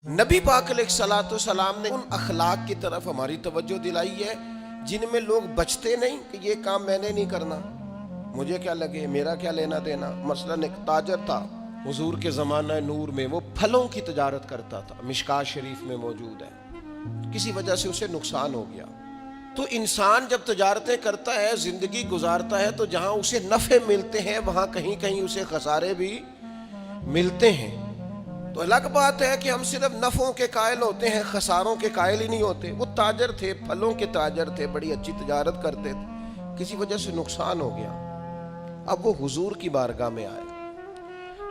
نبی پاک علیہ الصلوۃ والسلام نے ان اخلاق کی طرف ہماری توجہ دلائی ہے جن میں لوگ بچتے نہیں کہ یہ کام میں نے نہیں کرنا، مجھے کیا لگے، میرا کیا لینا دینا۔ مثلا ایک تاجر تھا حضور کے زمانہ نور میں، وہ پھلوں کی تجارت کرتا تھا، مشکاۃ شریف میں موجود ہے۔ کسی وجہ سے اسے نقصان ہو گیا۔ تو انسان جب تجارتیں کرتا ہے، زندگی گزارتا ہے، تو جہاں اسے نفع ملتے ہیں وہاں کہیں کہیں اسے خسارے بھی ملتے ہیں۔ تو الگ بات ہے کہ ہم صرف نفعوں کے قائل ہوتے ہیں، خساروں کے قائل ہی نہیں ہوتے۔ وہ تاجر تھے، پھلوں کے تاجر تھے، بڑی اچھی تجارت کرتے تھے، کسی وجہ سے نقصان ہو گیا۔ اب وہ حضور کی بارگاہ میں آئے۔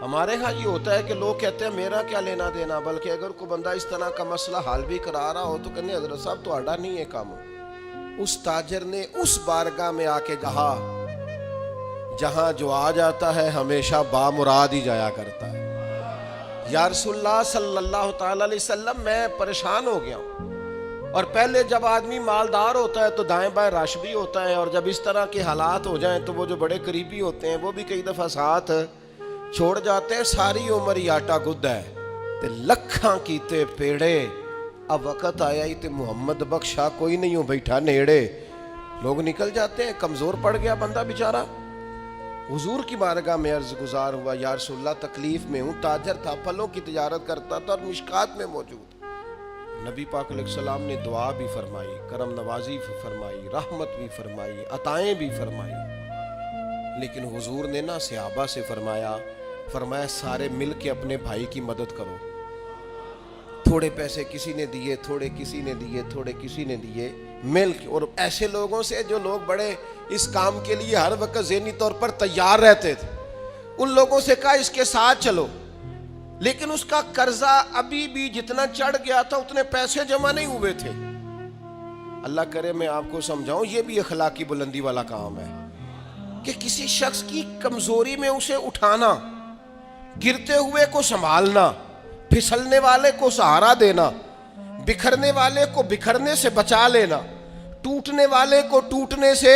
ہمارے ہاں یہ ہوتا ہے کہ لوگ کہتے ہیں میرا کیا لینا دینا، بلکہ اگر کوئی بندہ اس طرح کا مسئلہ حل بھی کرا رہا ہو تو کہنے حضرت صاحب تو آڈا نہیں ہے کام۔ اس تاجر نے اس بارگاہ میں آ کے کہا جہاں جو آ جاتا ہے ہمیشہ بامراد ہی جایا کرتا ہے۔ یا رسول اللہ صلی اللہ تعالی علیہ وسلم، میں پریشان ہو گیا ہوں، اور پہلے جب آدمی مالدار ہوتا ہے تو دائیں بائیں رش بھی ہوتا ہے، اور جب اس طرح کے حالات ہو جائیں تو وہ جو بڑے قریبی ہوتے ہیں وہ بھی کئی دفعہ ساتھ چھوڑ جاتے ہیں۔ ساری عمر ہی آٹا گد ہے تے لکھاں کیتے پیڑے، اب وقت آیا ہی تے محمد بخشا کوئی نہیں ہو بیٹھا نیڑے، لوگ نکل جاتے ہیں۔ کمزور پڑ گیا بندہ بیچارہ، حضور کی بارگاہ میں عرض گزار ہوا یا رسول اللہ تکلیف میں ہوں۔ تاجر تھا، پھلوں کی تجارت کرتا تھا اور مشکات میں موجود۔ نبی پاک علیہ السلام نے دعا بھی فرمائی، کرم نوازی بھی فرمائی، رحمت بھی فرمائی، عطائیں بھی فرمائی، لیکن حضور نے نا صحابہ سے فرمایا سارے مل کے اپنے بھائی کی مدد کرو۔ تھوڑے پیسے کسی نے دیے، تھوڑے کسی نے دیے، تھوڑے کسی نے دیے، مل کے۔ اور ایسے لوگوں سے جو لوگ بڑے اس کام کے لیے ہر وقت ذہنی طور پر تیار رہتے تھے، ان لوگوں سے کہا اس کے ساتھ چلو، لیکن اس کا قرضہ ابھی بھی جتنا چڑھ گیا تھا اتنے پیسے جمع نہیں ہوئے تھے۔ اللہ کرے میں آپ کو سمجھاؤں، یہ بھی اخلاقی بلندی والا کام ہے کہ کسی شخص کی کمزوری میں اسے اٹھانا، گرتے ہوئے کو سنبھالنا، پھسلنے والے کو سہارا دینا، بکھرنے والے کو بکھرنے سے بچا لینا، ٹوٹنے والے کو ٹوٹنے سے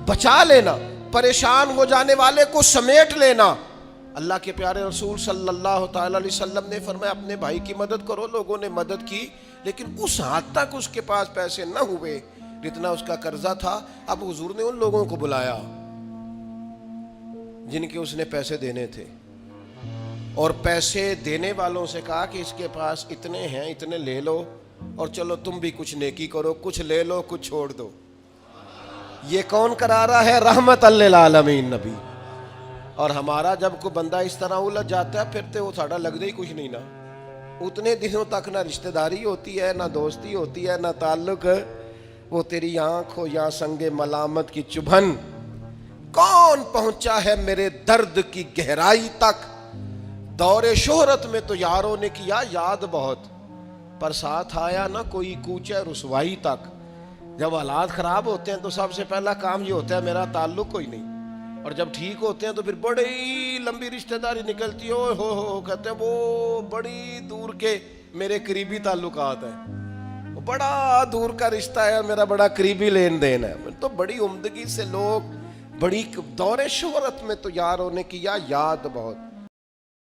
بچا لینا، پریشان ہو جانے والے کو سمیٹ لینا۔ اللہ کے پیارے رسول صلی اللہ تعالی علیہ وسلم نے فرمایا اپنے بھائی کی مدد کرو۔ لوگوں نے مدد کی، لیکن اس حد تک اس کے پاس پیسے نہ ہوئے جتنا اس کا قرضہ تھا۔ اب حضور نے ان لوگوں کو بلایا جن کے اس نے پیسے دینے تھے، اور پیسے دینے والوں سے کہا کہ اس کے پاس اتنے ہیں، اتنے لے لو، اور چلو تم بھی کچھ نیکی کرو، کچھ لے لو کچھ چھوڑ دو۔ یہ کون کرا رہا ہے؟ رحمت للعالمین نبی۔ اور ہمارا جب کوئی بندہ اس طرح الجھ جاتا ہے پھر تو وہ ساڑا لگتا ہی کچھ نہیں نا۔ اتنے دنوں تک نہ رشتہ داری ہوتی ہے، نہ دوستی ہوتی ہے، نہ تعلق، وہ تیری آنکھ ہو یا سنگ ملامت کی چبھن۔ کون پہنچا ہے میرے درد کی گہرائی تک؟ دور شہرت میں تو یاروں نے کیا یاد بہت، پر ساتھ آیا نہ کوئی کوچے رسوائی تک۔ جب حالات خراب ہوتے ہیں تو سب سے پہلا کام یہ ہوتا ہے میرا تعلق کوئی نہیں، اور جب ٹھیک ہوتے ہیں تو پھر بڑی لمبی رشتہ داری نکلتی ہو کہتے ہیں وہ بڑی دور کے میرے قریبی تعلقات ہیں، وہ بڑا دور کا رشتہ ہے اور میرا بڑا قریبی لین دین ہے۔ تو بڑی عمدگی سے لوگ، بڑی دور شہرت میں تو یاروں نے کیا یاد بہت۔